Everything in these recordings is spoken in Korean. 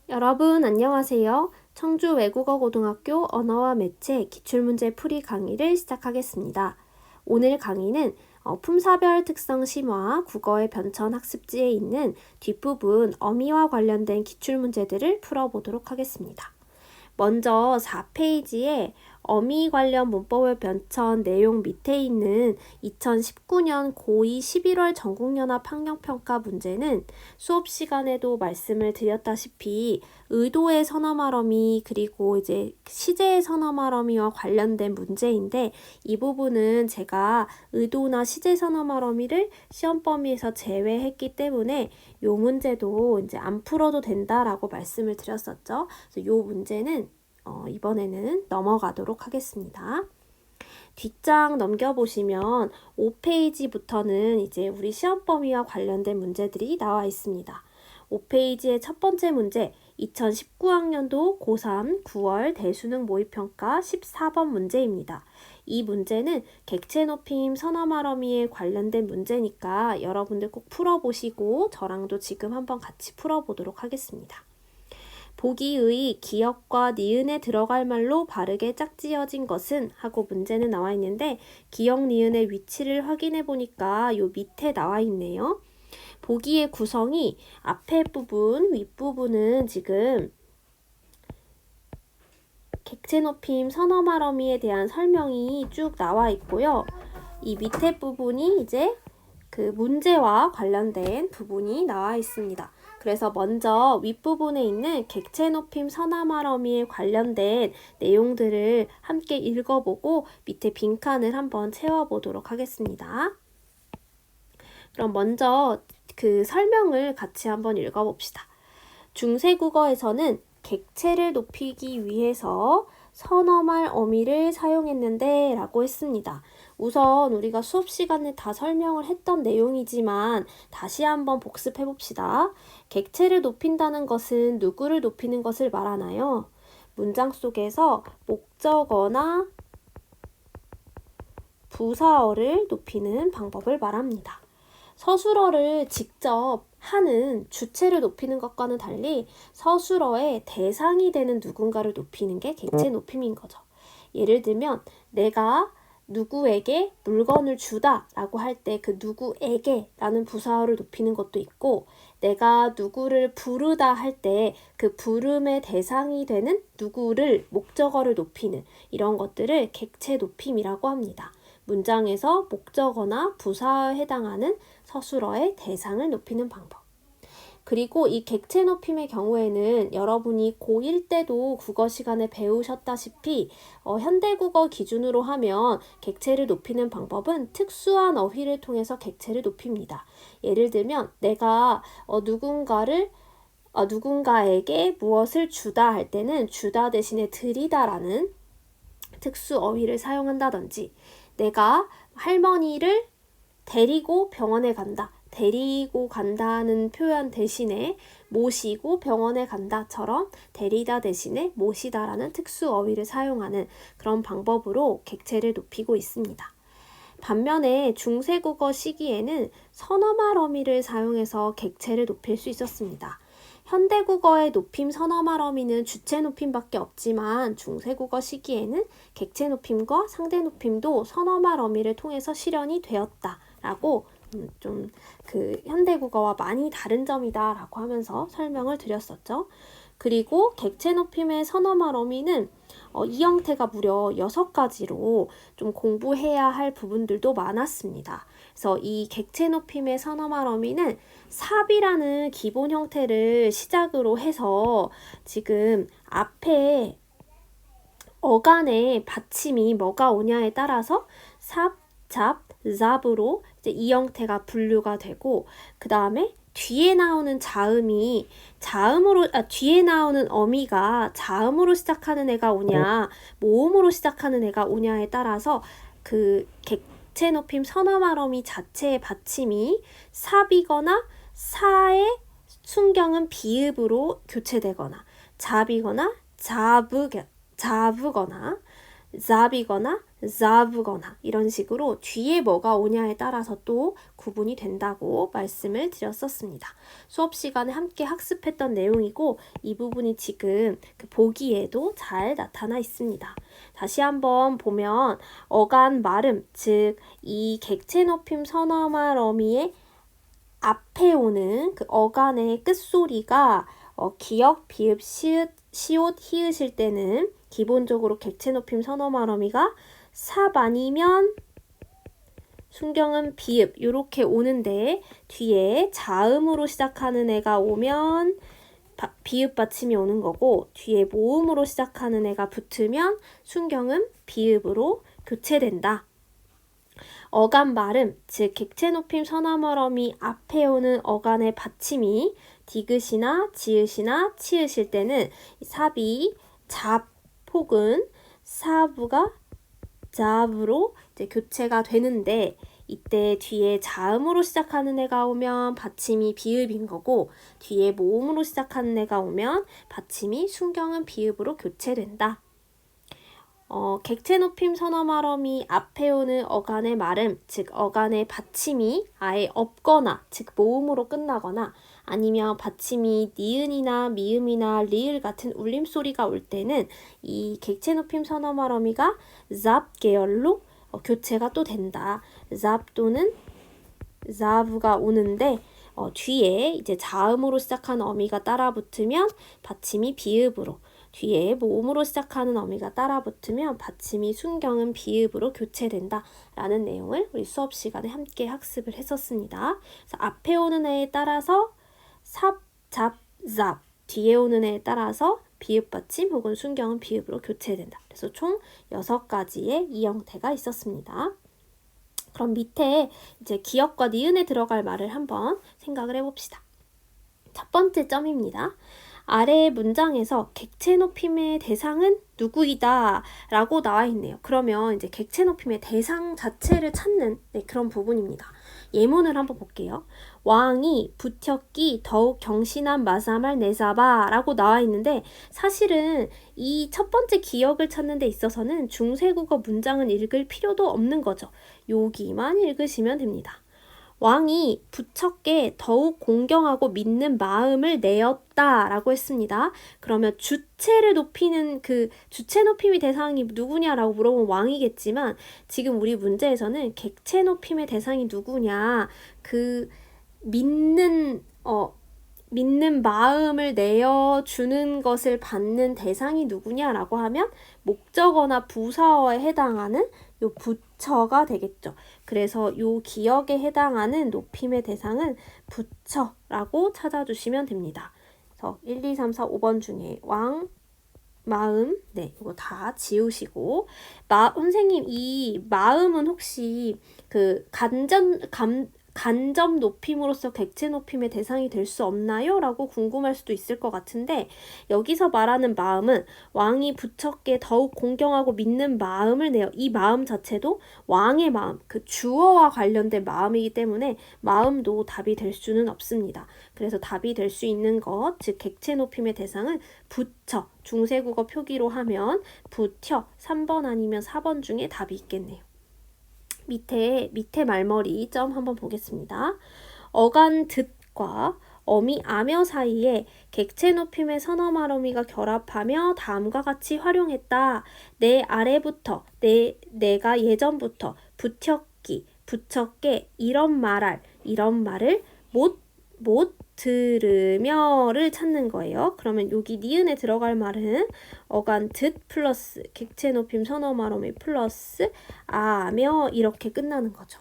여러분 안녕하세요. 청주 외국어고등학교 언어와 매체 기출문제 풀이 강의를 시작하겠습니다. 오늘 강의는 품사별 특성 심화 국어의 변천 학습지에 있는 뒷부분 어미와 관련된 기출문제들을 풀어보도록 하겠습니다. 먼저 4페이지에 어미 관련 문법의 변천 내용 밑에 있는 2019년 고2 11월 전국연합 학력평가 문제는 수업 시간에도 말씀을 드렸다시피 의도의 선어말어미 그리고 이제 시제의 선어말어미와 관련된 문제인데 이 부분은 제가 의도나 시제 선어말어미를 시험 범위에서 제외했기 때문에 이 문제도 이제 안 풀어도 된다라고 말씀을 드렸었죠. 그래서 이 문제는 이번에는 넘어가도록 하겠습니다. 뒷장 넘겨보시면 5페이지부터는 이제 우리 시험 범위와 관련된 문제들이 나와 있습니다. 5페이지의 첫 번째 문제, 2019학년도 고3 9월 대수능 모의평가 14번 문제입니다. 이 문제는 객체 높임 선어말어미에 관련된 문제니까 여러분들 꼭 풀어보시고 저랑도 지금 한번 같이 풀어보도록 하겠습니다. 보기의 기역과 니은에 들어갈 말로 바르게 짝지어진 것은 하고 문제는 나와 있는데 기역 니은의 위치를 확인해 보니까 요 밑에 나와 있네요. 보기의 구성이 앞에 부분, 윗부분은 지금 객체 높임 선어말어미에 대한 설명이 쭉 나와 있고요. 이 밑에 부분이 이제 그 문제와 관련된 부분이 나와 있습니다. 그래서 먼저 윗부분에 있는 객체 높임 선어말어미에 관련된 내용들을 함께 읽어보고 밑에 빈칸을 한번 채워보도록 하겠습니다. 그럼 먼저 그 설명을 같이 한번 읽어봅시다. 중세국어에서는 객체를 높이기 위해서 선어말 어미를 사용했는데 라고 했습니다. 우선 우리가 수업 시간에 다 설명을 했던 내용이지만 다시 한번 복습해 봅시다. 객체를 높인다는 것은 누구를 높이는 것을 말하나요? 문장 속에서 목적어나 부사어를 높이는 방법을 말합니다. 서술어를 직접 하는 주체를 높이는 것과는 달리 서술어의 대상이 되는 누군가를 높이는 게 객체 높임인 거죠. 예를 들면 내가 누구에게 물건을 주다 라고 할 때 그 누구에게 라는 부사어를 높이는 것도 있고 내가 누구를 부르다 할 때 그 부름의 대상이 되는 누구를 목적어를 높이는 이런 것들을 객체 높임이라고 합니다. 문장에서 목적어나 부사어에 해당하는 서술어의 대상을 높이는 방법. 그리고 이 객체 높임의 경우에는 여러분이 고1 때도 국어 시간에 배우셨다시피 현대국어 기준으로 하면 객체를 높이는 방법은 특수한 어휘를 통해서 객체를 높입니다. 예를 들면 내가 누군가에게 무엇을 주다 할 때는 주다 대신에 드리다라는 특수 어휘를 사용한다든지 내가 할머니를 데리고 병원에 간다. 데리고 간다는 표현 대신에 모시고 병원에 간다처럼 데리다 대신에 모시다라는 특수 어휘를 사용하는 그런 방법으로 객체를 높이고 있습니다. 반면에 중세국어 시기에는 선어말 어미를 사용해서 객체를 높일 수 있었습니다. 현대국어의 높임 선어말 어미는 주체 높임밖에 없지만 중세국어 시기에는 객체 높임과 상대 높임도 선어말 어미를 통해서 실현이 되었다라고 좀 그 현대국어와 많이 다른 점이다라고 하면서 설명을 드렸었죠. 그리고 객체 높임의 선어말 어미는 이 형태가 무려 6가지로 좀 공부해야 할 부분들도 많았습니다. 그래서 이 객체 높임의 선어말 어미는 삽이라는 기본 형태를 시작으로 해서 지금 앞에 어간의 받침이 뭐가 오냐에 따라서 삽, 잡, 잡으로 이제 이 형태가 분류가 되고 그 다음에 뒤에 나오는 뒤에 나오는 어미가 자음으로 시작하는 애가 오냐, 모음으로 시작하는 애가 오냐에 따라서 그 객체 높임 선어말 어미 자체의 받침이 삽이거나 사의 순경은 비읍으로 교체되거나 잡이거나 잡으거나 잡이거나 잡거나 이런 식으로 뒤에 뭐가 오냐에 따라서 또 구분이 된다고 말씀을 드렸었습니다. 수업 시간에 함께 학습했던 내용이고 이 부분이 지금 그 보기에도 잘 나타나 있습니다. 다시 한번 보면 어간 발음, 즉 이 객체 높임 서너말 어미의 앞에 오는 그 어간의 끝소리가 기역, 비읍, 시읒, 시옷, 히읗일 때는 기본적으로 객체 높임 서너말 어미가 삽 아니면 순경은 비읍 이렇게 오는데 뒤에 자음으로 시작하는 애가 오면 비읍 받침이 오는 거고 뒤에 모음으로 시작하는 애가 붙으면 순경은 비읍으로 교체된다. 어간 발음, 즉 객체 높임 서너말 어미 앞에 오는 어간의 받침이 디귿이나 지읒이나 치읒일 때는 삽이 잡 혹은 사부가 잡으로 이제 교체가 되는데 이때 뒤에 자음으로 시작하는 애가 오면 받침이 비읍인 거고 뒤에 모음으로 시작하는 애가 오면 받침이 순경은 비읍으로 교체된다. 객체 높임 서너말 어미 앞에 오는 어간의 말음, 즉 어간의 받침이 아예 없거나, 즉 모음으로 끝나거나 아니면 받침이 니은이나 미음이나 리을 같은 울림소리가 올 때는 이 객체 높임 서너말 어미가 잡 계열로 교체가 또 된다. 잡 또는 자부가 오는데 뒤에 이제 자음으로 시작하는 어미가 따라 붙으면 받침이 비읍으로 뒤에 모음으로 시작하는 어미가 따라 붙으면 받침이 순경은 비읍으로 교체된다 라는 내용을 우리 수업 시간에 함께 학습을 했었습니다. 그래서 앞에 오는 애에 따라서 삽, 잡, 잡 뒤에 오는 애에 따라서 비읍 받침 혹은 순경은 비읍으로 교체된다. 그래서 총 6가지의 이 형태가 있었습니다. 그럼 밑에 이제 기역과 니은에 들어갈 말을 한번 생각을 해봅시다. 첫 번째 점입니다. 아래의 문장에서 객체 높임의 대상은 누구이다 라고 나와 있네요. 그러면 이제 객체 높임의 대상 자체를 찾는 그런 부분입니다. 예문을 한번 볼게요. 왕이 부겪기 더욱 경신한 마사말 내잡아 라고 나와 있는데 사실은 이 첫 번째 기역을 찾는 데 있어서는 중세국어 문장은 읽을 필요도 없는 거죠. 여기만 읽으시면 됩니다. 왕이 부처께 더욱 공경하고 믿는 마음을 내었다 라고 했습니다. 그러면 주체를 높이는 그 주체 높임의 대상이 누구냐라고 물어보면 왕이겠지만 지금 우리 문제에서는 객체 높임의 대상이 누구냐 그 믿는 마음을 내어주는 것을 받는 대상이 누구냐라고 하면 목적어나 부사어에 해당하는 요 부처가 되겠죠. 그래서 요 기역에 해당하는 높임의 대상은 부처라고 찾아주시면 됩니다. 그래서 1, 2, 3, 4, 5번 중에 왕, 마음, 이거 다 지우시고 선생님 이 마음은 혹시 그 간접 높임으로써 객체 높임의 대상이 될 수 없나요? 라고 궁금할 수도 있을 것 같은데 여기서 말하는 마음은 왕이 부처께 더욱 공경하고 믿는 마음을 내어 이 마음 자체도 왕의 마음, 그 주어와 관련된 마음이기 때문에 마음도 답이 될 수는 없습니다. 그래서 답이 될 수 있는 것, 즉 객체 높임의 대상은 부처, 중세국어 표기로 하면 부처 3번 아니면 4번 중에 답이 있겠네요. 밑에 말머리 점 한번 보겠습니다. 어간 듣과 어미 아며 사이에 객체 높임의 서너말 어미가 결합하며 다음과 같이 활용했다. 내 아래부터 내가 예전부터 부처끼 부처께 이런 말을 못 들으며를 찾는 거예요. 그러면 여기 니은에 들어갈 말은 어간 듣 플러스 객체 높임 서너말 어미 플러스 아며 이렇게 끝나는 거죠.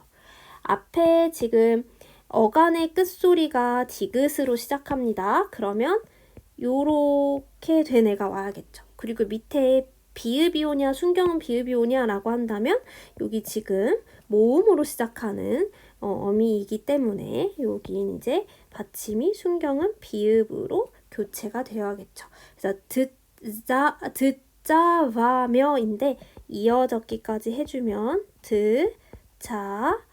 앞에 지금 어간의 끝소리가 디귿으로 시작합니다. 그러면 요렇게 된 애가 와야겠죠. 그리고 밑에 비읍이 오냐 순경은 비읍이 오냐 라고 한다면 여기 지금 모음으로 시작하는 어미이기 때문에 여긴 이제 받침이 순경은 비읍으로 교체가 되어야겠죠. 그래서 듣자와며인데 이어적기까지 해주면 듣자바며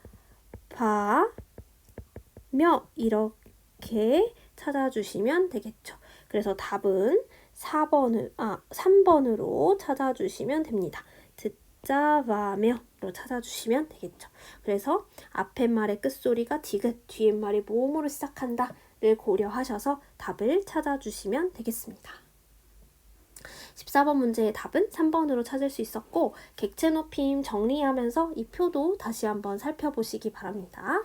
이렇게 찾아주시면 되겠죠. 그래서 답은 3번으로 찾아주시면 됩니다. 붙잡아며로 찾아주시면 되겠죠. 그래서 앞에 말의 끝소리가 디귿, 뒤에 말이 모음으로 시작한다를 고려하셔서 답을 찾아주시면 되겠습니다. 14번 문제의 답은 3번으로 찾을 수 있었고, 객체 높임 정리하면서 이 표도 다시 한번 살펴보시기 바랍니다.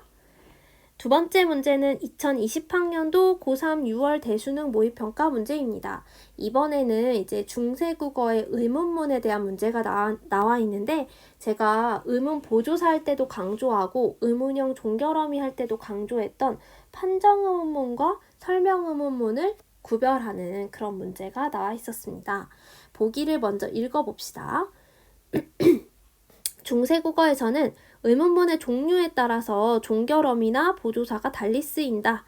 두 번째 문제는 2020학년도 고3 6월 대수능 모의평가 문제입니다. 이번에는 이제 중세국어의 의문문에 대한 문제가 나와 있는데, 제가 의문 보조사 할 때도 강조하고 의문형 종결어미 할 때도 강조했던 판정의문문과 설명의문문을 구별하는 그런 문제가 나와 있었습니다. 보기를 먼저 읽어봅시다. 중세국어에서는 의문문의 종류에 따라서 종결어미나 보조사가 달리 쓰인다.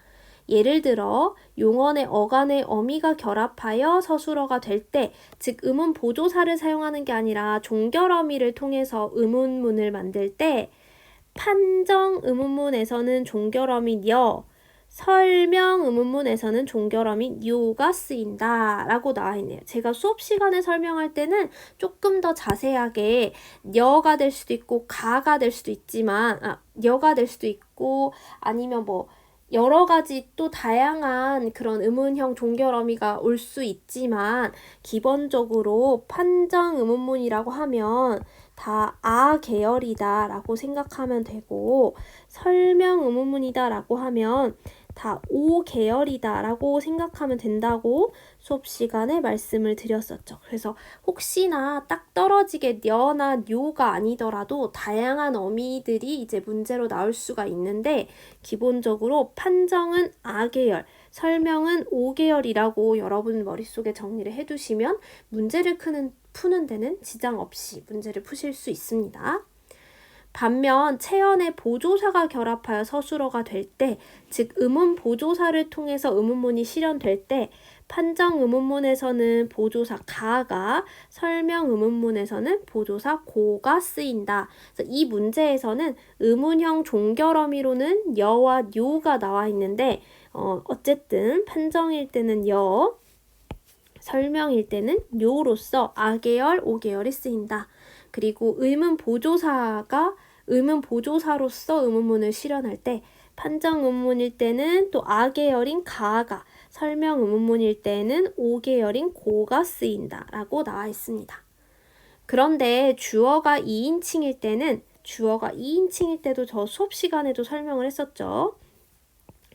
예를 들어 용언의 어간의 어미가 결합하여 서술어가 될 때, 즉 의문 보조사를 사용하는 게 아니라 종결어미를 통해서 의문문을 만들 때, 판정 의문문에서는 종결어미 여, 설명 의문문에서는 종결어미 요가 쓰인다 라고 나와 있네요. 제가 수업 시간에 설명할 때는 조금 더 자세하게 여가 될 수도 있고 가가 될 수도 있지만 여가 될 수도 있고 아니면 뭐 여러 가지 또 다양한 그런 의문형 종결어미가 올 수 있지만, 기본적으로 판정 의문문이라고 하면 다 아 계열이다 라고 생각하면 되고, 설명 의문문이다 라고 하면 다 오 계열이다 라고 생각하면 된다고 수업 시간에 말씀을 드렸었죠. 그래서 혹시나 딱 떨어지게 녀나 뇨가 아니더라도 다양한 어미들이 이제 문제로 나올 수가 있는데, 기본적으로 판정은 아 계열, 설명은 오 계열이라고 여러분 머릿속에 정리를 해두시면 문제를 푸는 데는 지장 없이 문제를 푸실 수 있습니다. 반면 체언의 보조사가 결합하여 서술어가 될 때, 즉 의문 보조사를 통해서 의문문이 실현될 때, 판정 의문문에서는 보조사 가가, 설명 의문문에서는 보조사 고가 쓰인다. 그래서 이 문제에서는 의문형 종결어미로는 여와 뇨가 나와 있는데, 어쨌든 판정일 때는 여, 설명일 때는 뇨로서 아계열, 오계열이 쓰인다. 그리고 의문 보조사로서 의문문을 실현할 때, 판정 의문문일 때는 또 아계열인 가가, 설명 의문문일 때는 오계열인 고가 쓰인다 라고 나와 있습니다. 그런데 주어가 2인칭일 때도 저 수업 시간에도 설명을 했었죠.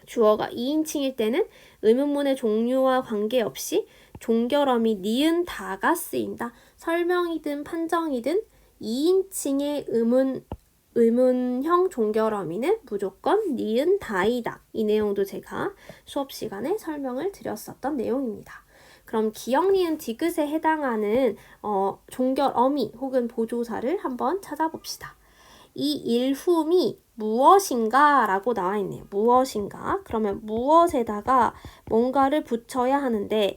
주어가 2인칭일 때는 의문문의 종류와 관계없이 종결어미 니은 다가 쓰인다. 설명이든 판정이든 2인칭의 의문형 종결어미는 무조건 니은 다이다. 이 내용도 제가 수업 시간에 설명을 드렸었던 내용입니다. 그럼 기역, 니은, 디귿에 해당하는 종결어미 혹은 보조사를 한번 찾아봅시다. 이 일훔이 무엇인가 라고 나와 있네요. 무엇인가? 그러면 무엇에다가 뭔가를 붙여야 하는데,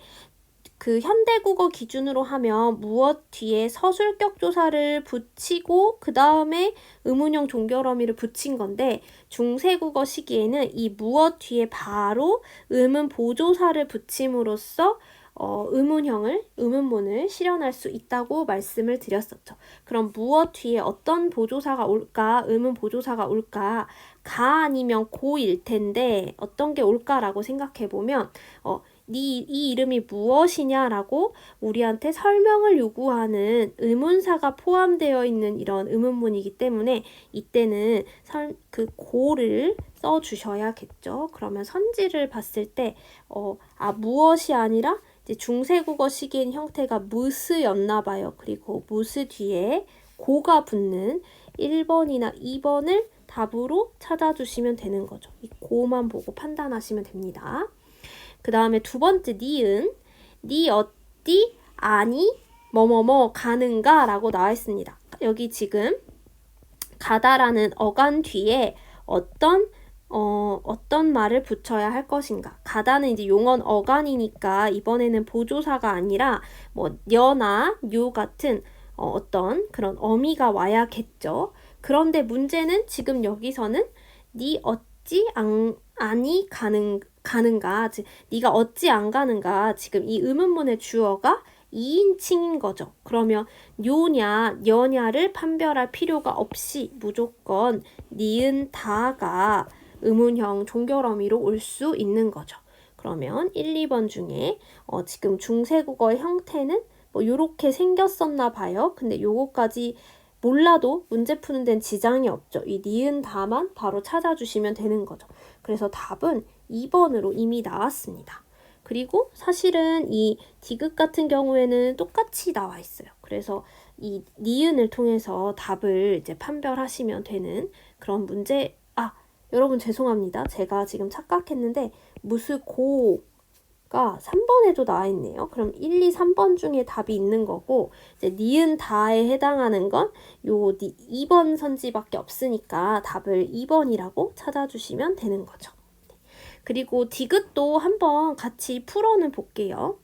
그 현대국어 기준으로 하면 무엇 뒤에 서술격 조사를 붙이고 그 다음에 의문형 종결어미를 붙인 건데, 중세국어 시기에는 이 무엇 뒤에 바로 의문 보조사를 붙임으로써 의문문을 실현할 수 있다고 말씀을 드렸었죠. 그럼 무엇 뒤에 어떤 보조사가 올까? 의문 보조사가 올까? 가 아니면 고일 텐데 어떤 게 올까라고 생각해보면 이 이름이 무엇이냐라고 우리한테 설명을 요구하는 의문사가 포함되어 있는 이런 의문문이기 때문에 이때는 그 고를 써주셔야겠죠. 그러면 선지를 봤을 때 무엇이 아니라 이제 중세국어 시기인 형태가 무스였나 봐요. 그리고 무스 뒤에 고가 붙는 1번이나 2번을 답으로 찾아주시면 되는 거죠. 이 고만 보고 판단하시면 됩니다. 그 다음에 두 번째 니은, 니 어디 아니 뭐뭐뭐 가는가 라고 나와 있습니다. 여기 지금 가다라는 어간 뒤에 어떤 말을 붙여야 할 것인가. 가다는 이제 용언 어간이니까 이번에는 보조사가 아니라 뭐 여나 요 같은 어떤 그런 어미가 와야겠죠. 그런데 문제는 지금 여기서는 니 어찌 아니 가는가, 즉 네가 어찌 안 가는가. 지금 이 의문문의 주어가 2인칭인 거죠. 그러면 뇨냐, 여냐를 판별할 필요가 없이 무조건 니은 다가 의문형 종결어미로 올 수 있는 거죠. 그러면 1, 2번 중에 지금 중세국어의 형태는 뭐 요렇게 생겼었나 봐요. 근데 요거까지 몰라도 문제 푸는 데는 지장이 없죠. 이 니은 다만 바로 찾아주시면 되는 거죠. 그래서 답은 2번으로 이미 나왔습니다. 그리고 사실은 이 디귿 같은 경우에는 똑같이 나와 있어요. 그래서 이 니은을 통해서 답을 이제 판별하시면 되는 그런 문제. 여러분 죄송합니다. 제가 지금 착각했는데 무스고가 3번에도 나와 있네요. 그럼 1, 2, 3번 중에 답이 있는 거고 이제 니은 다에 해당하는 건 요 2번 선지밖에 없으니까 답을 2번이라고 찾아주시면 되는 거죠. 그리고 디귿도 한번 같이 풀어는 볼게요.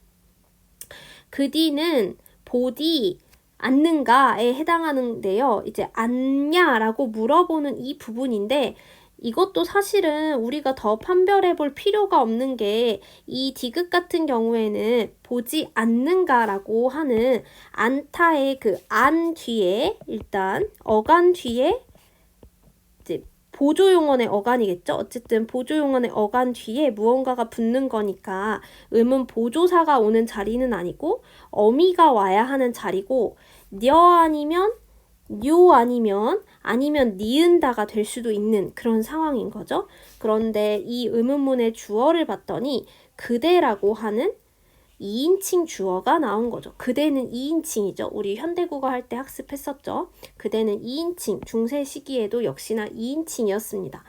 그 뒤는 보디 않는가에 해당하는데요. 이제 않냐라고 물어보는 이 부분인데 이것도 사실은 우리가 더 판별해 볼 필요가 없는 게 이 디귿 같은 경우에는 보지 않는가라고 하는 않다의 그 안 뒤에 일단 어간 뒤에 이제 보조용언의 어간이겠죠? 어쨌든 보조용언의 어간 뒤에 무언가가 붙는 거니까 음은 보조사가 오는 자리는 아니고 어미가 와야 하는 자리고 녀 아니면 뇨 아니면 니은다가 될 수도 있는 그런 상황인 거죠. 그런데 이 의문문의 주어를 봤더니 그대라고 하는 2인칭 주어가 나온 거죠. 그대는 2인칭이죠. 우리 현대국어 할 때 학습했었죠. 그대는 2인칭, 중세 시기에도 역시나 2인칭이었습니다.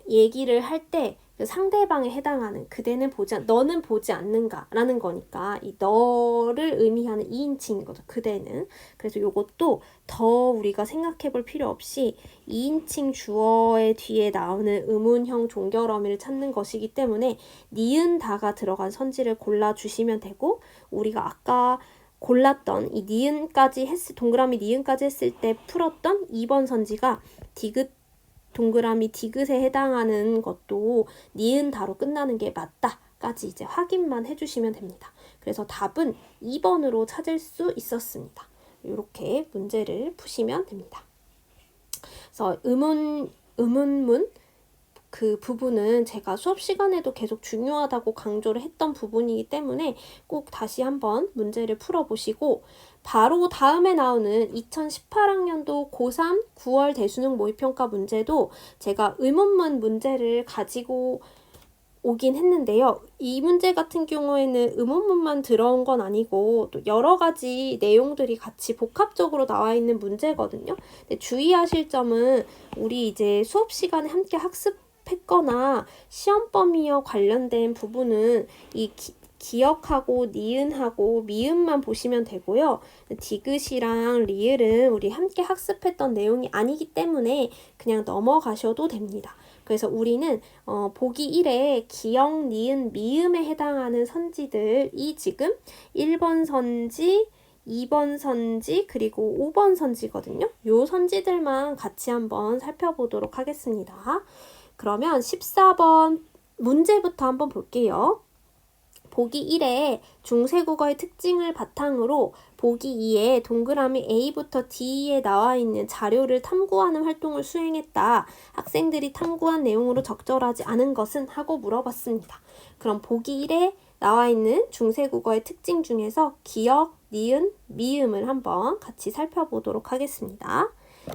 얘기를 할 때 그 상대방에 해당하는 그대는 너는 보지 않는가 라는 거니까 이 너를 의미하는 2인칭인 거죠. 그대는. 그래서 요것도 더 우리가 생각해 볼 필요 없이 2인칭 주어의 뒤에 나오는 의문형 종결어미를 찾는 것이기 때문에 니은 다가 들어간 선지를 골라주시면 되고 우리가 아까 골랐던 이 니은까지 동그라미 니은까지 했을 때 풀었던 2번 선지가 디귿 동그라미 디귿에 해당하는 것도 니은 다로 끝나는 게 맞다까지 이제 확인만 해주시면 됩니다. 그래서 답은 2번으로 찾을 수 있었습니다. 이렇게 문제를 푸시면 됩니다. 그래서 의문문 그 부분은 제가 수업 시간에도 계속 중요하다고 강조를 했던 부분이기 때문에 꼭 다시 한번 문제를 풀어보시고 바로 다음에 나오는 2018학년도 고3 9월 대수능 모의평가 문제도 제가 의문문 문제를 가지고 오긴 했는데요. 이 문제 같은 경우에는 의문문만 들어온 건 아니고 또 여러 가지 내용들이 같이 복합적으로 나와 있는 문제거든요. 근데 주의하실 점은 우리 이제 수업 시간에 함께 학습했거나 시험 범위와 관련된 부분은 이 기억하고 니은하고 미음만 보시면 되고요. 디귿이랑 리을은 우리 함께 학습했던 내용이 아니기 때문에 그냥 넘어가셔도 됩니다. 그래서 우리는 보기 1에 기억, 니은, 미음에 해당하는 선지들이 지금 1번 선지, 2번 선지, 그리고 5번 선지거든요. 요 선지들만 같이 한번 살펴보도록 하겠습니다. 그러면 14번 문제부터 한번 볼게요. 보기 1에 중세국어의 특징을 바탕으로 보기 2에 동그라미 A부터 D에 나와 있는 자료를 탐구하는 활동을 수행했다. 학생들이 탐구한 내용으로 적절하지 않은 것은? 하고 물어봤습니다. 그럼 보기 1에 나와 있는 중세국어의 특징 중에서 기억, 니은, 미음을 한번 같이 살펴보도록 하겠습니다.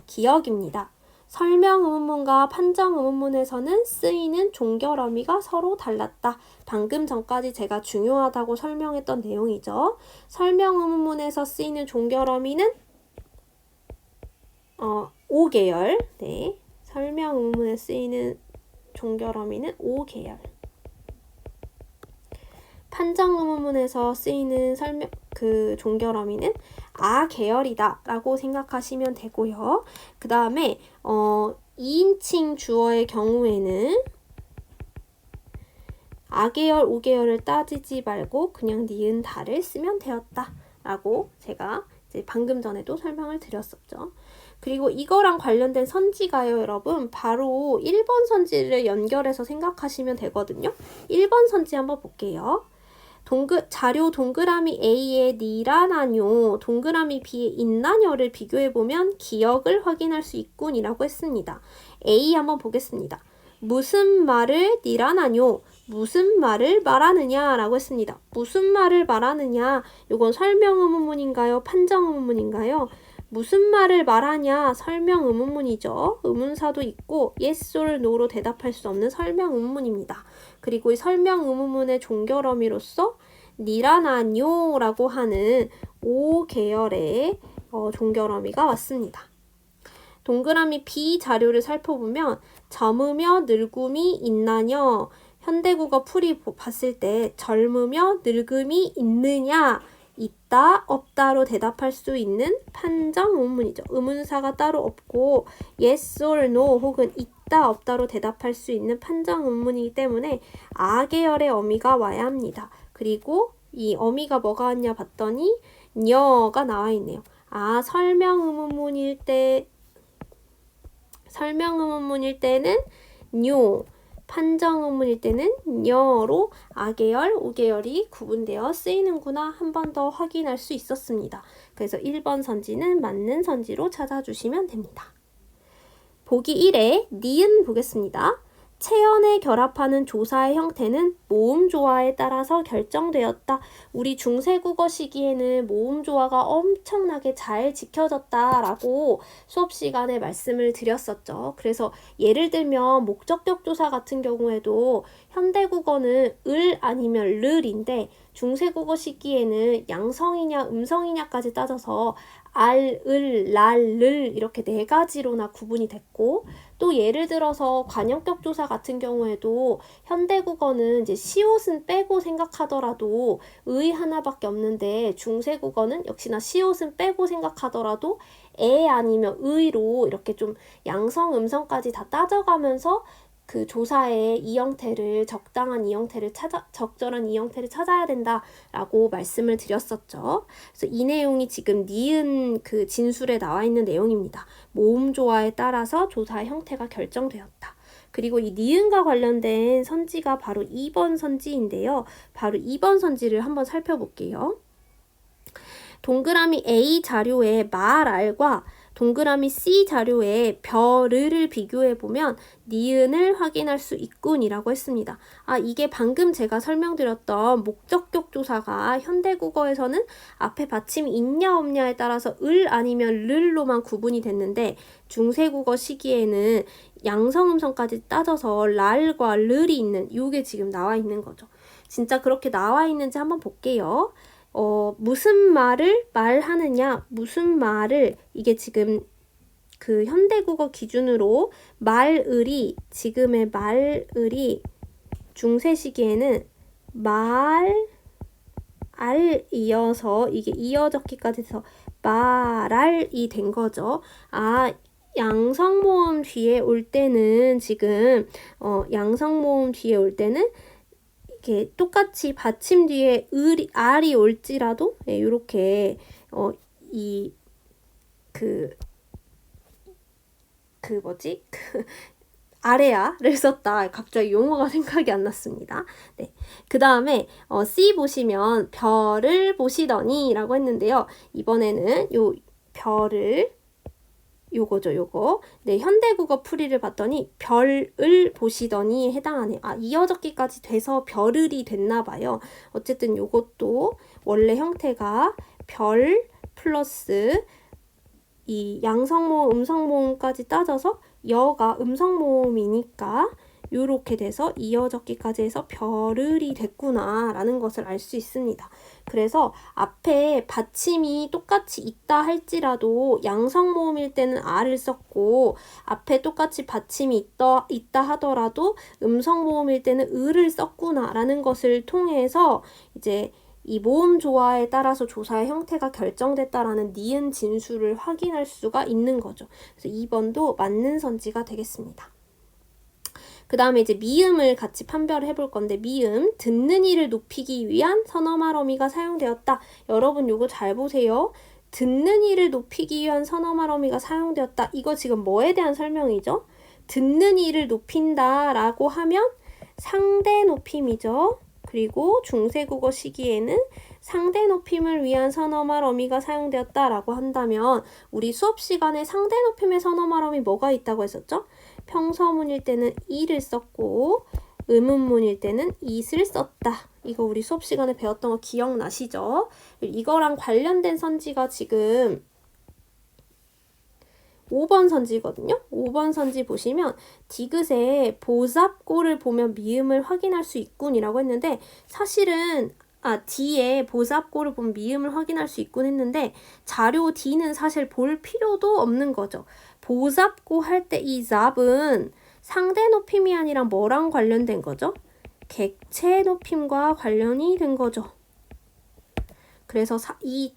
기억입니다. 설명 의문문과 판정 의문문에서는 쓰이는 종결어미가 서로 달랐다. 방금 전까지 제가 중요하다고 설명했던 내용이죠. 설명 의문문에서 쓰이는 종결어미는 5계열. 네. 설명 의문문에 쓰이는 종결어미는 5계열. 판정 의문문에서 쓰이는 종결어미는 계열이다 라고 생각하시면 되고요. 그 다음에 2인칭 주어의 경우에는 계열, 5계열을 따지지 말고 그냥 니은 다를 쓰면 되었다 라고 제가 이제 방금 전에도 설명을 드렸었죠. 그리고 이거랑 관련된 선지가요, 여러분. 바로 1번 선지를 연결해서 생각하시면 되거든요. 1번 선지 한번 볼게요. 자료 동그라미 A의 니라나뇨, 동그라미 B의 있나뇨를 비교해보면 기억을 확인할 수 있군 이라고 했습니다. A 한번 보겠습니다. 무슨 말을 니라나뇨, 무슨 말을 말하느냐 라고 했습니다. 무슨 말을 말하느냐, 이건 설명 의문문인가요? 판정 의문문인가요? 무슨 말을 말하냐, 설명 의문문이죠. 의문사도 있고 yes or no로 대답할 수 없는 설명 의문문입니다. 그리고 이 설명 의문문의 종결어미로서 니라나뇨라고 하는 O 계열의 종결어미가 왔습니다. 동그라미 B 자료를 살펴보면 젊으며 늙음이 있나뇨, 현대국어 풀이 봤을 때 젊으며 늙음이 있느냐, 있다, 없다로 대답할 수 있는 판정 의문문이죠. 의문사가 따로 없고 yes or no 혹은 있다, 없다로 대답할 수 있는 판정 의문문이기 때문에 아 계열의 어미가 와야 합니다. 그리고 이 어미가 뭐가 왔냐 봤더니 녀가 나와 있네요. 아, 설명 의문문일 때는 뇨, 판정 의문일 때는 녀로 아계열, 오계열이 구분되어 쓰이는구나 한 번 더 확인할 수 있었습니다. 그래서 1번 선지는 맞는 선지로 찾아주시면 됩니다. 보기 1에 니은 보겠습니다. 체연에 결합하는 조사의 형태는 모음조화에 따라서 결정되었다. 우리 중세국어 시기에는 모음조화가 엄청나게 잘 지켜졌다라고 수업 시간에 말씀을 드렸었죠. 그래서 예를 들면 목적격 조사 같은 경우에도 현대국어는 을 아니면 르인데 중세국어 시기에는 양성이냐 음성이냐까지 따져서 알, 을, 랄, 를 이렇게 4가지로나 구분이 됐고, 또 예를 들어서 관형격 조사 같은 경우에도 현대국어는 이제 시옷은 빼고 생각하더라도 의 하나밖에 없는데 중세국어는 역시나 시옷은 빼고 생각하더라도 에 아니면 의로 이렇게 좀 양성, 음성까지 다 따져가면서 그 조사의 이형태를 적절한 이형태를 찾아야 된다라고 말씀을 드렸었죠. 그래서 이 내용이 지금 니은 그 진술에 나와 있는 내용입니다. 모음조화에 따라서 조사의 형태가 결정되었다. 그리고 이 니은과 관련된 선지가 바로 2번 선지인데요. 바로 2번 선지를 한번 살펴볼게요. 동그라미 A 자료의 말알과 동그라미 C 자료에 별을 비교해보면 니은을 확인할 수 있군이라고 했습니다. 아, 이게 방금 제가 설명드렸던 목적격 조사가 현대국어에서는 앞에 받침이 있냐 없냐에 따라서 을 아니면 를로만 구분이 됐는데 중세국어 시기에는 양성음성까지 따져서 랄과 르이 있는 이게 지금 나와 있는 거죠. 진짜 그렇게 나와 있는지 한번 볼게요. 무슨 말을 말하느냐, 무슨 말을, 이게 지금 그 현대국어 기준으로 말을이, 지금의 말을이 중세 시기에는 알 이어서 이게 이어적기까지 해서 말알이 된 거죠. 아, 양성모음 뒤에 올 때는 지금 양성모음 뒤에 올 때는 이렇게 똑같이 받침 뒤에 알이 올지라도 이렇게 아래야를 썼다. 갑자기 용어가 생각이 안 났습니다. 네. 그 다음에 C 보시면 별을 보시더니 라고 했는데요. 이번에는 요 별을 요거죠, 요거. 네, 현대국어 풀이를 봤더니 별을 보시더니 해당하네요. 아, 이어적기까지 돼서 별을이 됐나 봐요. 어쨌든 요것도 원래 형태가 별 플러스 이 양성모음, 음성모음까지 따져서 여가 음성모음이니까 요렇게 돼서 이어적기까지 해서 별을이 됐구나 라는 것을 알 수 있습니다. 그래서 앞에 받침이 똑같이 있다 할지라도 양성모음일 때는 아를 썼고 앞에 똑같이 받침이 있다 하더라도 음성모음일 때는 을을 썼구나 라는 것을 통해서 이제 이 모음 조화에 따라서 조사의 형태가 결정됐다라는 니은 진술을 확인할 수가 있는 거죠. 그래서 2번도 맞는 선지가 되겠습니다. 그 다음에 이제 미음을 같이 판별을 해볼 건데 미음, 듣는 이를 높이기 위한 선어말 어미가 사용되었다. 여러분 요거 잘 보세요. 듣는 이를 높이기 위한 선어말 어미가 사용되었다. 이거 지금 뭐에 대한 설명이죠? 듣는 이를 높인다 라고 하면 상대 높임이죠. 그리고 중세국어 시기에는 상대 높임을 위한 선어말 어미가 사용되었다라고 한다면 우리 수업 시간에 상대 높임의 선어말 어미 뭐가 있다고 했었죠? 평서문일 때는 이를 썼고 의문문일 때는 it을 썼다. 이거 우리 수업 시간에 배웠던 거 기억나시죠? 이거랑 관련된 선지가 지금 5번 선지거든요. 5번 선지 보시면 디귿에 보잡고를 보면 미음을 확인할 수 있군이라고 했는데 사실은 D에 보잡고를 보면 미음을 확인할 수 있군 했는데 자료 D는 사실 볼 필요도 없는 거죠. 보잡고 할 때 이 잡은 상대 높임이 아니라 뭐랑 관련된 거죠? 객체 높임과 관련이 된 거죠. 그래서 이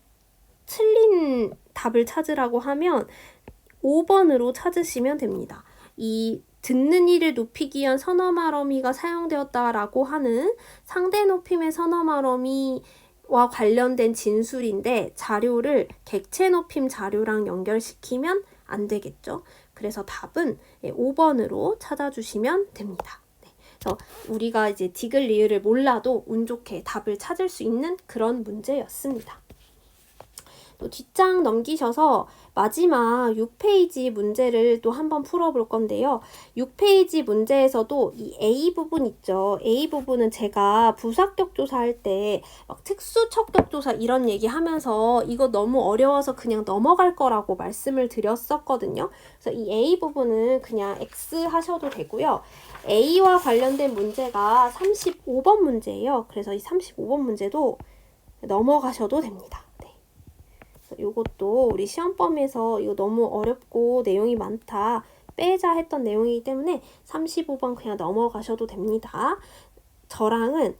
틀린 답을 찾으라고 하면 5번으로 찾으시면 됩니다. 이 듣는 이를 높이기 위한 선어말 어미가 사용되었다라고 하는 상대 높임의 선어말 어미와 관련된 진술인데 자료를 객체 높임 자료랑 연결시키면 안 되겠죠. 그래서 답은 5번으로 찾아주시면 됩니다. 그래서 우리가 이제 디귿 리을을 몰라도 운 좋게 답을 찾을 수 있는 그런 문제였습니다. 또 뒷장 넘기셔서 마지막 6페이지 문제를 또 한번 풀어볼 건데요. 6페이지 문제에서도 이 A 부분 있죠. A 부분은 제가 부사격 조사할 때 막 특수 척격 조사 이런 얘기 하면서 이거 너무 어려워서 그냥 넘어갈 거라고 말씀을 드렸었거든요. 그래서 이 A 부분은 그냥 X 하셔도 되고요. A와 관련된 문제가 35번 문제예요. 그래서 이 35번 문제도 넘어가셔도 됩니다. 이것도 우리 시험 범위에서 이거 너무 어렵고 내용이 많다 빼자 했던 내용이기 때문에 35번 그냥 넘어가셔도 됩니다. 저랑은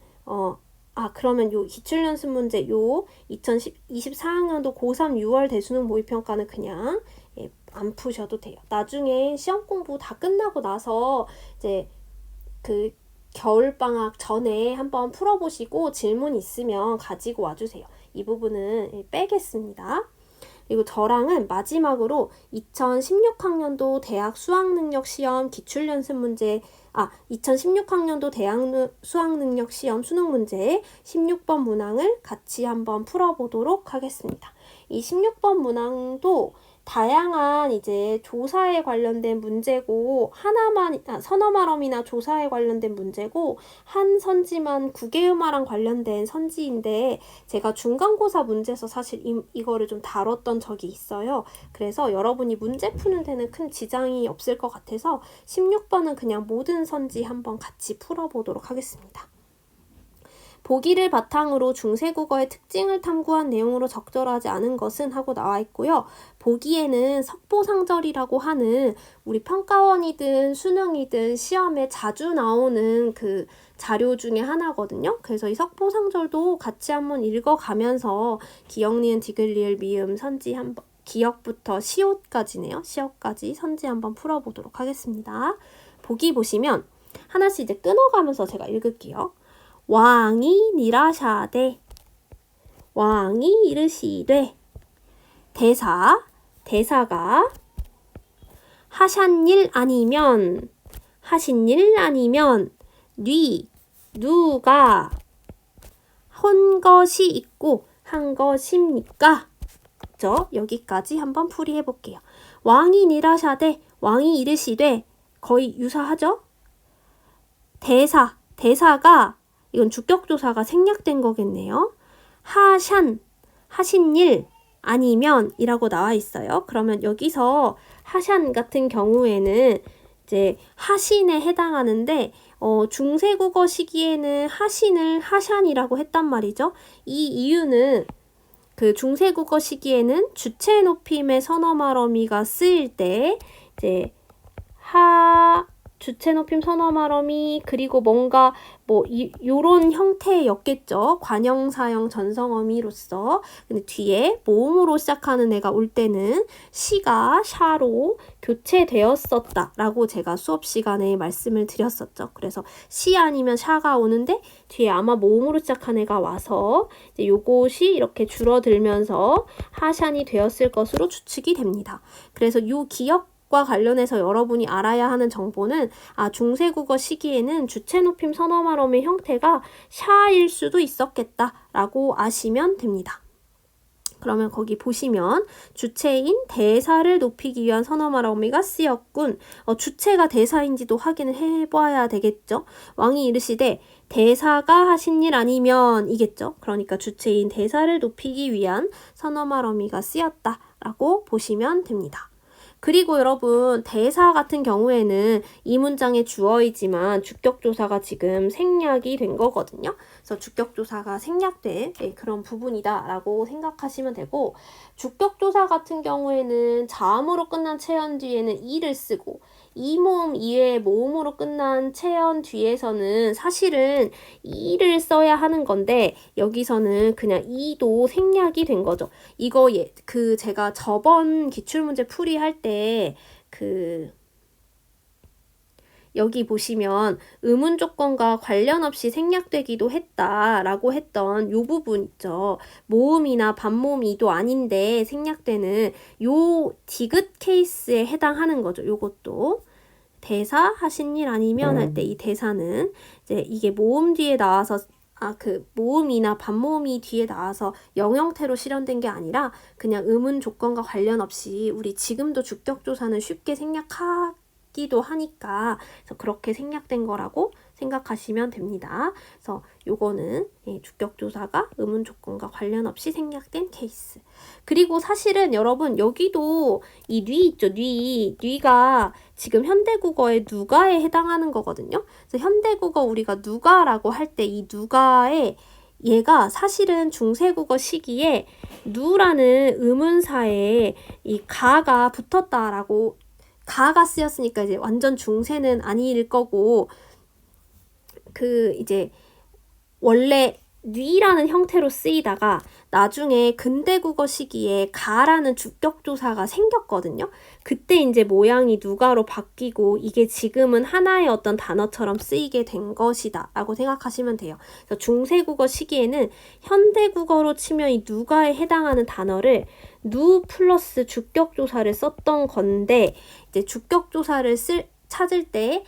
그러면 요 기출연습 문제 요 2024학년도 고3 6월 대수능 모의평가는 그냥 안 푸셔도 돼요. 나중에 시험 공부 다 끝나고 나서 이제 그 겨울방학 전에 한번 풀어보시고 질문 있으면 가지고 와주세요. 이 부분은 빼겠습니다. 그리고 저랑은 마지막으로 2016학년도 대학 수학능력시험 기출연습 문제 2016학년도 대학 수학능력시험 수능 문제 16번 문항을 같이 한번 풀어보도록 하겠습니다. 이 16번 문항도 다양한 이제 조사에 관련된 문제고 하나만 선어말어미나 조사에 관련된 문제고 한 선지만 국외음화랑 관련된 선지인데 제가 중간고사 문제에서 사실 이거를 좀 다뤘던 적이 있어요. 그래서 여러분이 문제 푸는 데는 큰 지장이 없을 것 같아서 16번은 그냥 모든 선지 한번 같이 풀어보도록 하겠습니다. 보기를 바탕으로 중세국어의 특징을 탐구한 내용으로 적절하지 않은 것은 하고 나와 있고요. 보기에는 석보상절이라고 하는 우리 평가원이든 수능이든 시험에 자주 나오는 그 자료 중에 하나거든요. 그래서 이 석보상절도 같이 한번 읽어가면서 기역, 니은, 디귿, 리을, 미음, 선지 한번 기역부터 시옷까지네요. 시옷까지 선지 한번 풀어보도록 하겠습니다. 보기 보시면 하나씩 이제 끊어가면서 제가 읽을게요. 왕이 니라샤되 왕이 이르시되 대사가 하신 일 아니면 누가 한 것이 있고 한 것입니까? 그죠? 여기까지 한번 풀이해 볼게요. 왕이 니라샤되 왕이 이르시되 거의 유사하죠? 대사가 이건 주격조사가 생략된 거겠네요. 하신 일 아니면 이라고 나와 있어요. 그러면 여기서 하샨 같은 경우에는 이제 하신에 해당하는데 중세국어 시기에는 하신을 하샨이라고 했단 말이죠. 이 이유는 그 중세국어 시기에는 주체 높임의 선어말 어미가 쓰일 때 이제 주체 높임 선어말 어미 그리고 뭔가 요런 형태였겠죠. 관형사형 전성어미로서. 근데 뒤에 모음으로 시작하는 애가 올 때는 시가 샤로 교체되었었다 라고 제가 수업 시간에 말씀을 드렸었죠. 그래서 시 아니면 샤가 오는데 뒤에 아마 모음으로 시작한 애가 와서 이제 요것이 이렇게 줄어들면서 하샨이 되었을 것으로 추측이 됩니다. 그래서 요 기역 과 관련해서 여러분이 알아야 하는 정보는 중세국어 시기에는 주체 높임 선어 말음의 형태가 샤일 수도 있었겠다라고 아시면 됩니다. 그러면 거기 보시면 주체인 대사를 높이기 위한 선어 말어미가 쓰였군. 주체가 대사인지도 확인을 해봐야 되겠죠. 왕이 이르시되 대사가 하신 일 아니면 이겠죠. 그러니까 주체인 대사를 높이기 위한 선어 말어미가 쓰였다라고 보시면 됩니다. 그리고 여러분 대사 같은 경우에는 이 문장의 주어이지만 주격조사가 지금 생략이 된 거거든요. 그래서 주격조사가 생략된 그런 부분이다 라고 생각하시면 되고, 주격조사 같은 경우에는 자음으로 끝난 체언 뒤에는 이를 쓰고 이모음 이외에 모음으로 끝난 체언 뒤에서는 사실은 이를 써야 하는 건데 여기서는 그냥 이도 생략이 된 거죠. 이거 제가 저번 기출문제 풀이할 때 여기 보시면 의문 조건과 관련 없이 생략되기도 했다라고 했던 요 부분 있죠. 모음이나 반모음이도 아닌데 생략되는 요 디귿 케이스에 해당하는 거죠. 요것도 대사 하신 일 아니면 할 때 이 대사는 이제 이게 모음 뒤에 나와서 모음이나 반모음이 뒤에 나와서 영형태로 실현된 게 아니라 그냥 의문 조건과 관련 없이 우리 지금도 주격조사는 쉽게 생략하기도 하니까 그래서 그렇게 생략된 거라고 생각하시면 됩니다. 그래서 요거는 주격조사가 의문 조건과 관련 없이 생략된 케이스. 그리고 사실은 여러분 여기도 이 뉘 있죠. 뉘가 지금 현대국어의 누가에 해당하는 거거든요. 그래서 현대국어 우리가 누가라고 할 때 이 누가에 얘가 사실은 중세국어 시기에 누라는 의문사에 이 가가 붙었다라고 가가 쓰였으니까 이제 완전 중세는 아닐 거고 이제 원래 뉘라는 형태로 쓰이다가 나중에 근대국어 시기에 가라는 주격조사가 생겼거든요. 그때 이제 모양이 누가로 바뀌고 이게 지금은 하나의 어떤 단어처럼 쓰이게 된 것이다 라고 생각하시면 돼요. 그래서 중세국어 시기에는 현대국어로 치면 이 누가에 해당하는 단어를 누 플러스 주격조사를 썼던 건데 이제 주격조사를 찾을 때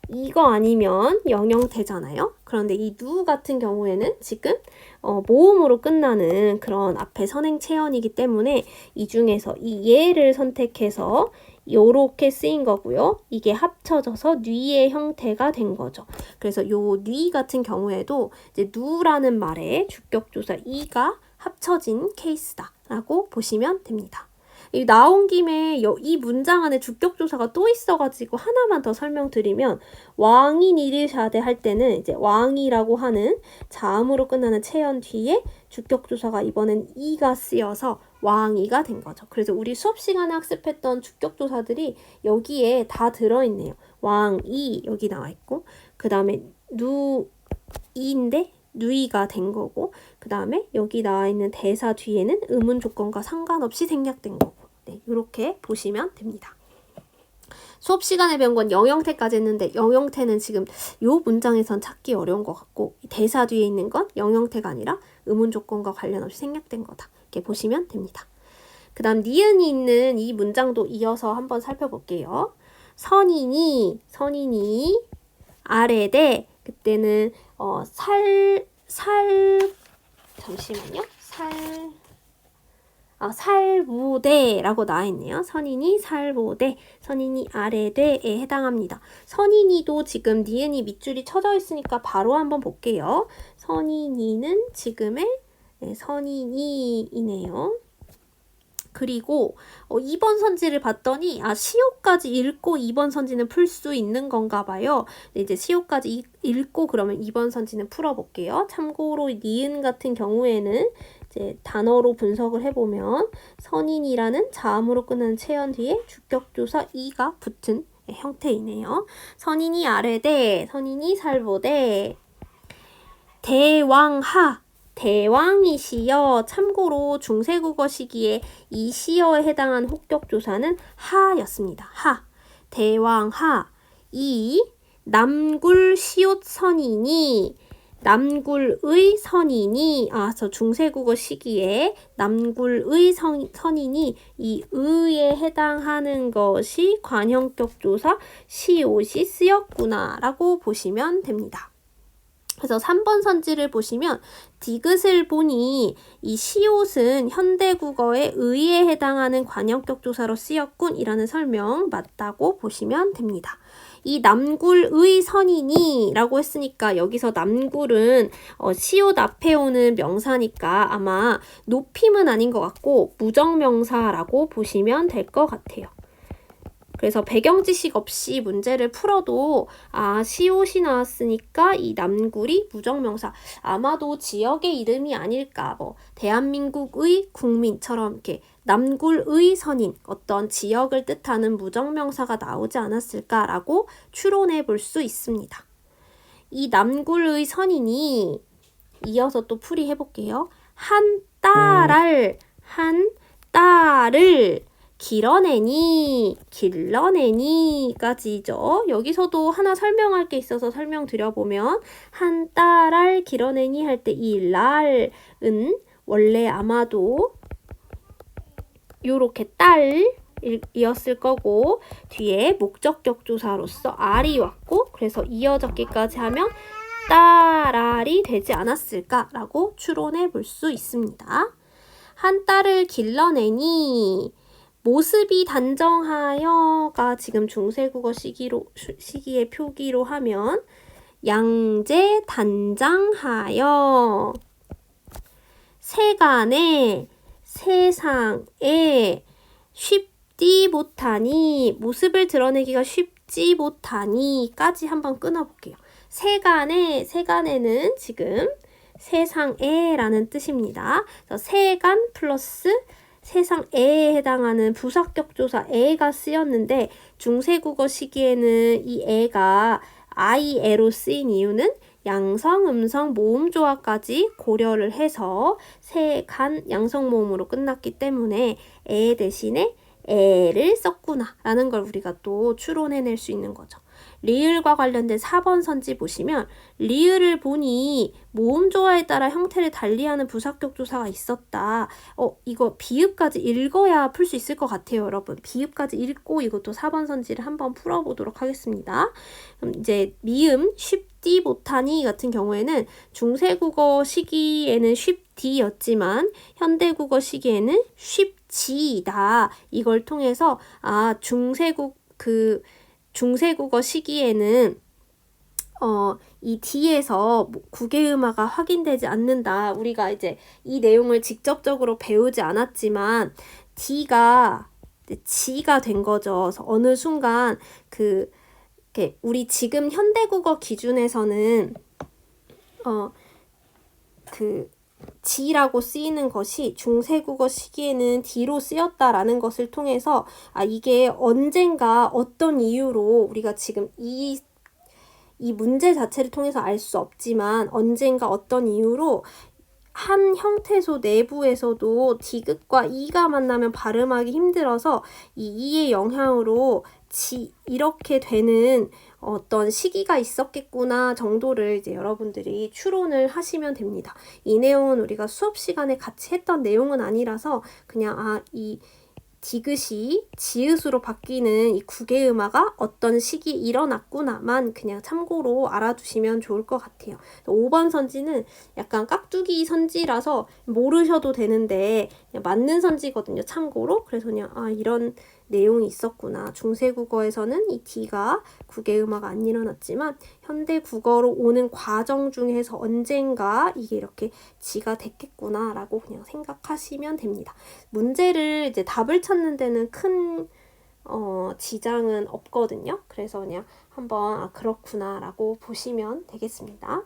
이거 아니면 영형태잖아요. 그런데 이 누 같은 경우에는 지금 모음으로 끝나는 그런 앞에 선행 체언이기 때문에 이 중에서 이 예를 선택해서 요렇게 쓰인 거고요. 이게 합쳐져서 뉘의 형태가 된 거죠. 그래서 요 뉘 같은 경우에도 이제 누라는 말에 주격조사 이가 합쳐진 케이스다라고 보시면 됩니다. 나온 김에 이 문장 안에 주격조사가 또 있어가지고 하나만 더 설명드리면 왕인 이르샤대 할 때는 이제 왕이라고 하는 자음으로 끝나는 체언 뒤에 주격조사가 이번엔 이가 쓰여서 왕이가 된 거죠. 그래서 우리 수업 시간에 학습했던 주격조사들이 여기에 다 들어있네요. 왕이 여기 나와 있고 그 다음에 누이인데 누이가 된 거고 그 다음에 여기 나와 있는 대사 뒤에는 의문 조건과 상관없이 생략된 거고 이렇게 보시면 됩니다. 수업 시간에 배운 건 영형태까지 했는데 영형태는 지금 요 문장에선 찾기 어려운 것 같고 대사 뒤에 있는 건 영형태가 아니라 의문 조건과 관련 없이 생략된 거다. 이렇게 보시면 됩니다. 그 다음 니은이 있는 이 문장도 이어서 한번 살펴볼게요. 선인이 아래대 그때는 잠시만요. 살보대라고 나와있네요. 선인이 살보대, 선인이 아래대에 해당합니다. 선인이도 지금 니은이 밑줄이 쳐져 있으니까 바로 한번 볼게요. 선인이는 지금의 선인이이네요. 그리고 2번 선지를 봤더니 시옷까지 읽고 2번 선지는 풀 수 있는 건가 봐요. 이제 시옷까지 읽고 그러면 2번 선지는 풀어볼게요. 참고로 니은 같은 경우에는 이제 단어로 분석을 해보면 선인이라는 자음으로 끝나는 체언 뒤에 주격조사 이가 붙은 형태이네요. 선인이 아래대, 선인이 살보대, 대왕하 대왕이시여. 참고로 중세국어 시기에 이 시어에 해당한 혹격조사는 하였습니다. 대왕하. 이 남굴 시옷 선인이 남굴의 선인이 저 중세국어 시기에 남굴의 선인이 이 의에 해당하는 것이 관형격 조사 시옷이 쓰였구나 라고 보시면 됩니다. 그래서 3번 선지를 보시면 디귿을 보니 이 시옷은 현대국어의 의에 해당하는 관형격 조사로 쓰였군 이라는 설명 맞다고 보시면 됩니다. 이 남굴의 선인이 라고 했으니까 여기서 남굴은 시옷 앞에 오는 명사니까 아마 높임은 아닌 것 같고 무정명사라고 보시면 될 것 같아요. 그래서 배경 지식 없이 문제를 풀어도 시옷이 나왔으니까 이 남굴이 무정명사 아마도 지역의 이름이 아닐까 대한민국의 국민처럼 이렇게 남굴의 선인 어떤 지역을 뜻하는 무정명사가 나오지 않았을까라고 추론해 볼 수 있습니다. 이 남굴의 선인이 이어서 또 풀이해 볼게요. 한 딸을 길러내니까지죠. 여기서도 하나 설명할 게 있어서 설명드려보면 한 딸을 길어내니 할 때 이 랄은 원래 아마도 요렇게 딸이었을 거고 뒤에 목적격 조사로서 알이 왔고 그래서 이어졌기까지 하면 딸알이 되지 않았을까라고 추론해 볼 수 있습니다. 한 딸을 길러내니 모습이 단정하여가 지금 중세국어 시기의 표기로 하면 양재 단장하여 세간에 세상에 쉽지 못하니 모습을 드러내기가 쉽지 못하니까지 한번 끊어볼게요. 세간에는 지금 세상에 라는 뜻입니다. 세간 플러스 세상에에 해당하는 부사격 조사 에가 쓰였는데 중세국어 시기에는 이 에가 아이에로 쓰인 이유는 양성, 음성, 모음 조화까지 고려를 해서 세간 양성 모음으로 끝났기 때문에 에 대신에 에를 썼구나 라는 걸 우리가 또 추론해낼 수 있는 거죠. 리을과 관련된 4번 선지 보시면 리을을 보니 모음 조화에 따라 형태를 달리하는 부사격 조사가 있었다. 이거 비읍까지 읽어야 풀 수 있을 것 같아요, 여러분. 비읍까지 읽고 이것도 4번 선지를 한번 풀어보도록 하겠습니다. 그럼 이제 미음 쉽디 못하니 같은 경우에는 중세국어 시기에는 쉽디였지만 현대국어 시기에는 쉽지다. 이걸 통해서 중세국어 시기에는 이 뒤에서 국외음화가 확인되지 않는다. 우리가 이제 이 내용을 직접적으로 배우지 않았지만 D가 G가 된 거죠. 그래서 어느 순간 우리 지금 현대국어 기준에서는 G라고 쓰이는 것이 중세국어 시기에는 D로 쓰였다라는 것을 통해서 이게 언젠가 어떤 이유로 우리가 지금 이 문제 자체를 통해서 알 수 없지만 언젠가 어떤 이유로 한 형태소 내부에서도 디귿과 이가 만나면 발음하기 힘들어서 이 이의 영향으로 이렇게 되는 어떤 시기가 있었겠구나 정도를 이제 여러분들이 추론을 하시면 됩니다. 이 내용은 우리가 수업 시간에 같이 했던 내용은 아니라서 그냥 이 디귿이 지읒으로 바뀌는 이 국외음화가 어떤 시기에 일어났구나만 그냥 참고로 알아두시면 좋을 것 같아요. 5번 선지는 약간 깍두기 선지라서 모르셔도 되는데 그냥 맞는 선지거든요. 참고로. 그래서 그냥 이런 내용이 있었구나. 중세국어에서는 이 D가 국외음화가 안 일어났지만 현대국어로 오는 과정 중에서 언젠가 이게 이렇게 G가 됐겠구나 라고 그냥 생각하시면 됩니다. 문제를 이제 답을 찾는 데는 큰 지장은 없거든요. 그래서 그냥 한번 그렇구나 라고 보시면 되겠습니다.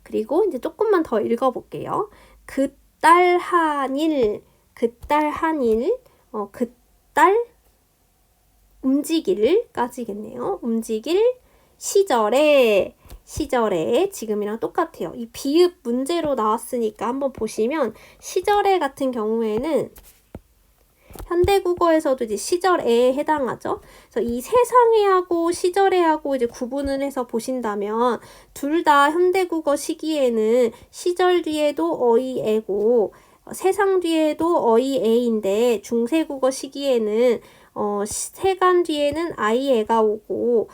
그리고 이제 조금만 더 읽어볼게요. 그딸 한일 그딸 움직일까지겠네요. 움직일 시절에 지금이랑 똑같아요. 이 비읍 문제로 나왔으니까 한번 보시면 시절에 같은 경우에는 현대국어에서도 이제 시절에에 해당하죠. 그래서 이 세상에하고 시절에하고 이제 구분을 해서 보신다면 둘 다 현대국어 시기에는 시절 뒤에도 어이에고 세상 뒤에도 어이에인데 중세국어 시기에는 세간 뒤에는 아이에가 오고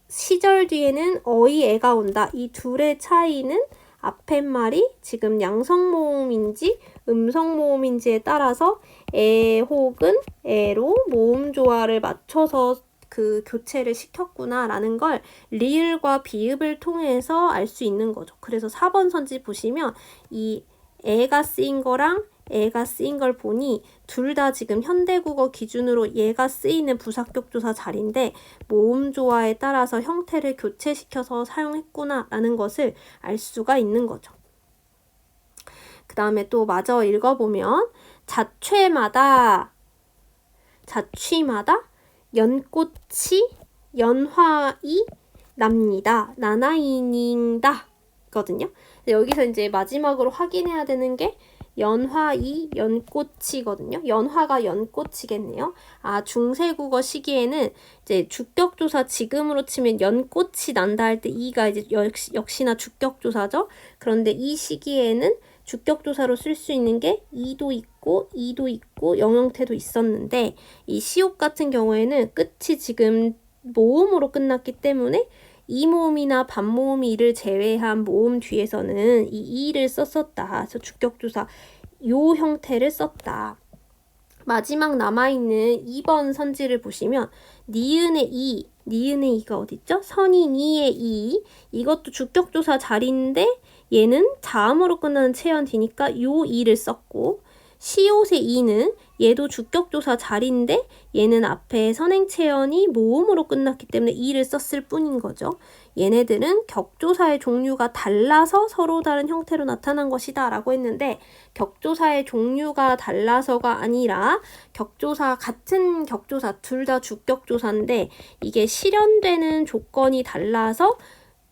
시절 뒤에는 어이에가 온다. 이 둘의 차이는 앞에 말이 지금 양성모음인지 음성모음인지에 따라서 에 혹은 에로 모음 조화를 맞춰서 그 교체를 시켰구나 라는 걸 리을과 비읍을 통해서 알 수 있는 거죠. 그래서 4번 선지 보시면 이 에가 쓰인 거랑 에가 쓰인 걸 보니 둘 다 지금 현대국어 기준으로 얘가 쓰이는 부사격조사 자리인데 모음 조화에 따라서 형태를 교체시켜서 사용했구나 라는 것을 알 수가 있는 거죠. 그 다음에 또 마저 읽어보면 자취마다 연꽃이 연화이 납니다. 나나이닝다 거든요. 여기서 이제 마지막으로 확인해야 되는 게 연화이 연꽃이거든요. 연화가 연꽃이겠네요. 중세국어 시기에는 이제 주격조사 지금으로 치면 연꽃이 난다 할 때 이가 이제 역시나 주격조사죠. 그런데 이 시기에는 주격조사로 쓸 수 있는 게 이도 있고 영형태도 있었는데 이 시옷 같은 경우에는 끝이 지금 모음으로 끝났기 때문에 이모음이나 반모음이 이를 제외한 모음 뒤에서는 이 이를 썼었다. 그래서 주격조사 요 형태를 썼다. 마지막 남아있는 2번 선지를 보시면 니은의 이가 어딨죠? 선인이의 이 이것도 주격조사 자리인데 얘는 자음으로 끝나는 체연 뒤니까 요 이를 썼고 시옷의 이는 얘도 주격조사 자리인데 얘는 앞에 선행체연이 모음으로 끝났기 때문에 이를 썼을 뿐인 거죠. 얘네들은 격조사의 종류가 달라서 서로 다른 형태로 나타난 것이다 라고 했는데 격조사의 종류가 달라서가 아니라 같은 격조사 둘 다 주격조사인데 이게 실현되는 조건이 달라서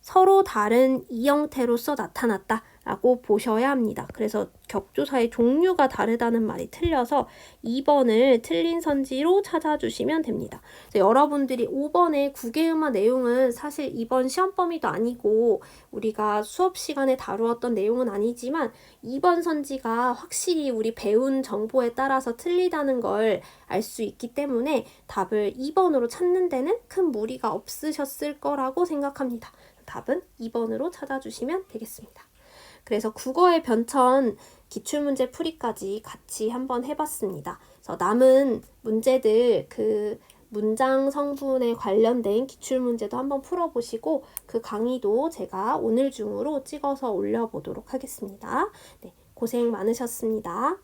서로 다른 이 형태로서 나타났다 라고 보셔야 합니다. 그래서 격조사의 종류가 다르다는 말이 틀려서 2번을 틀린 선지로 찾아주시면 됩니다. 여러분들이 5번의 구개음화 내용은 사실 이번 시험 범위도 아니고 우리가 수업 시간에 다루었던 내용은 아니지만 2번 선지가 확실히 우리 배운 정보에 따라서 틀리다는 걸 알 수 있기 때문에 답을 2번으로 찾는 데는 큰 무리가 없으셨을 거라고 생각합니다. 답은 2번으로 찾아주시면 되겠습니다. 그래서 국어의 변천 기출문제 풀이까지 같이 한번 해봤습니다. 그래서 남은 문제들 그 문장 성분에 관련된 기출문제도 한번 풀어보시고 그 강의도 제가 오늘 중으로 찍어서 올려보도록 하겠습니다. 네, 고생 많으셨습니다.